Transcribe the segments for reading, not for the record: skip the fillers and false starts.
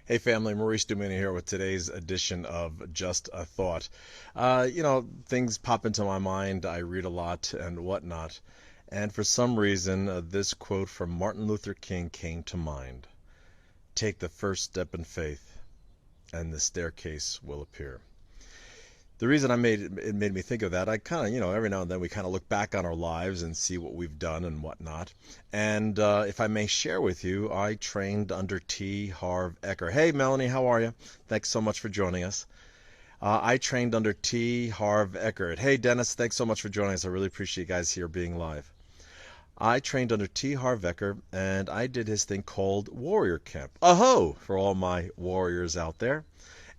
Hey family, Maurice Dumini here with today's edition of Just a Thought. Things pop into my mind. I read a lot and whatnot. And for some reason, this quote from Martin Luther King came to mind. Take the first step in faith, and the staircase will appear. The reason it made me think of that, I kind of, every now and then we kind of look back on our lives and see what we've done and whatnot. And if I may share with you, I trained under T. Harv Eker. Hey, Melanie, how are you? Thanks so much for joining us. I trained under T. Harv Eker. Hey, Dennis, thanks so much for joining us. I really appreciate you guys here being live. I trained under T. Harv Eker, and I did his thing called Warrior Camp. Aho! For all my warriors out there.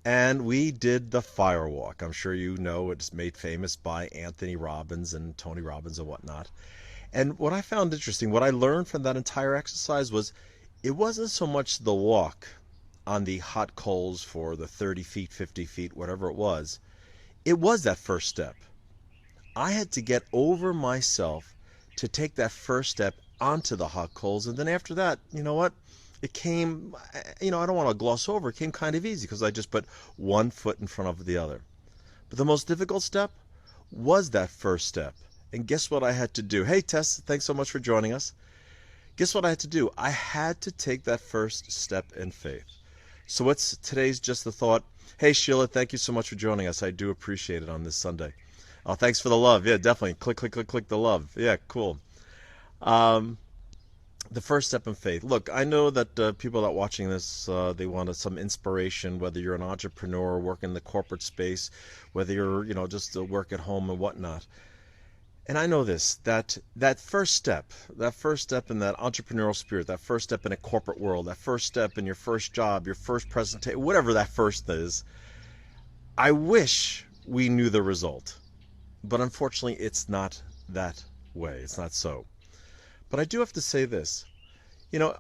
And we did the fire walk. I'm sure you know it's made famous by Anthony Robbins and Tony Robbins and whatnot. And what I found interesting, what I learned from that entire exercise was it wasn't so much the walk on the hot coals for the 30 feet, 50 feet, whatever it was. It was that first step. I had to get over myself to take that first step onto the hot coals. And then after that, you know what? It came, I don't want to gloss over, it came kind of easy because I just put one foot in front of the other. But the most difficult step was that first step. And guess what I had to do? Hey, Tess, thanks so much for joining us. Guess what I had to do? I had to take that first step in faith. So what's today's Just the Thought? Hey, Sheila, thank you so much for joining us. I do appreciate it on this Sunday. Oh, thanks for the love. Yeah, definitely. Click, click, click, click the love. Yeah, cool. The first step in faith. Look, I know that people that are watching this, they want some inspiration, whether you're an entrepreneur, work in the corporate space, whether you're, just work at home and whatnot. And I know this, that first step in that entrepreneurial spirit, that first step in a corporate world, that first step in your first job, your first presentation, whatever that first is, I wish we knew the result. But unfortunately, it's not that way. It's not so. But I do have to say this.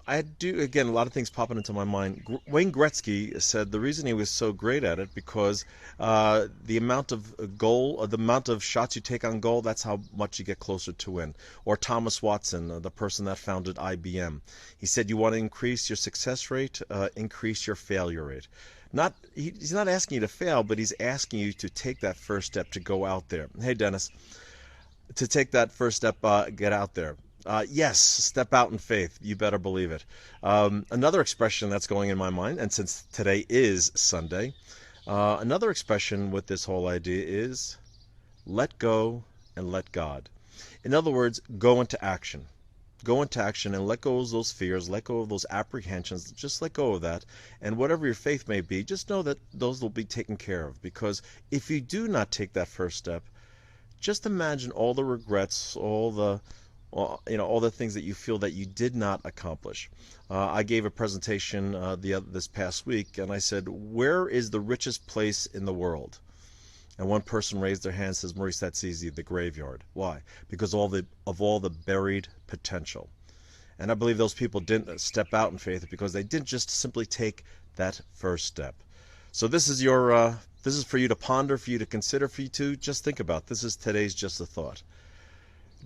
I do, again, a lot of things popping into my mind. Wayne Gretzky said the reason he was so great at it because the amount of shots you take on goal, that's how much you get closer to win. Or Thomas Watson, the person that founded IBM. He said you want to increase your success rate, increase your failure rate. He's not asking you to fail, but he's asking you to take that first step to go out there. Hey, Dennis, to take that first step, get out there. Yes, step out in faith. You better believe it. Another expression that's going in my mind, and since today is Sunday, another expression with this whole idea is let go and let God. In other words, go into action. Go into action and let go of those fears, let go of those apprehensions, just let go of that. And whatever your faith may be, just know that those will be taken care of. Because if you do not take that first step, just imagine all the regrets, all the things that you feel that you did not accomplish. I gave a presentation this past week, and I said, where is the richest place in the world? And one person raised their hand and says, Maurice, that's easy, the graveyard. Why? Because of all the buried potential. And I believe those people didn't step out in faith because they didn't just simply take that first step. So this is for you to ponder, for you to consider, for you to just think about. This is today's Just a Thought.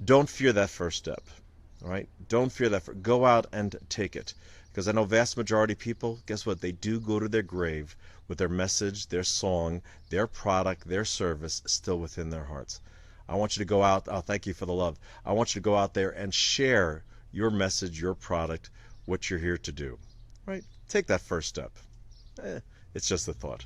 Don't fear that first step, all right? Don't fear that. Go out and take it. Because I know vast majority of people, guess what? They do go to their grave with their message, their song, their product, their service still within their hearts. I want you to go out. Oh, thank you for the love. I want you to go out there and share your message, your product, what you're here to do, right? Take that first step. It's just a thought.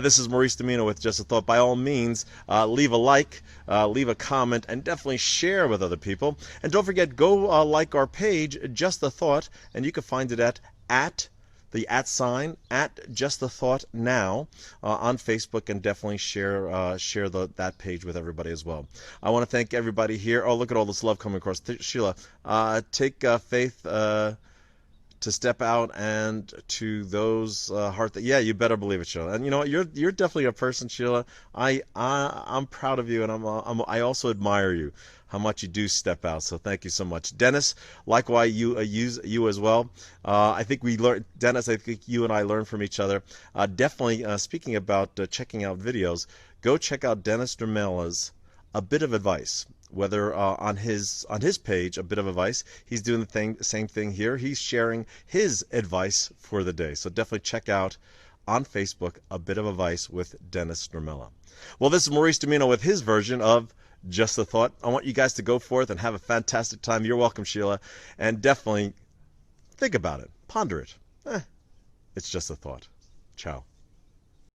This is Maurice Domino with Just a Thought. By all means, leave a like, leave a comment, and definitely share with other people. And don't forget, go like our page, Just a Thought, and you can find it at the @ at Just a Thought now on Facebook, and definitely share that page with everybody as well. I want to thank everybody here. Oh, look at all this love coming across. Sheila, take faith to step out, and to those yeah, you better believe it, Sheila. And you know what, you're definitely a person, Sheila. I'm proud of you, and I also admire you, how much you do step out. So thank you so much, Dennis. Likewise, you as well. I think we learned, Dennis. I think you and I learned from each other. Definitely. Speaking about checking out videos, go check out Dennis Dermela's A Bit of Advice. whether on his page, A Bit of Advice, he's doing the same thing here. He's sharing his advice for the day. So definitely check out on Facebook, A Bit of Advice with Dennis Normella. Well, this is Maurice Domino with his version of Just a Thought. I want you guys to go forth and have a fantastic time. You're welcome, Sheila. And definitely think about it. Ponder it. It's just a thought. Ciao.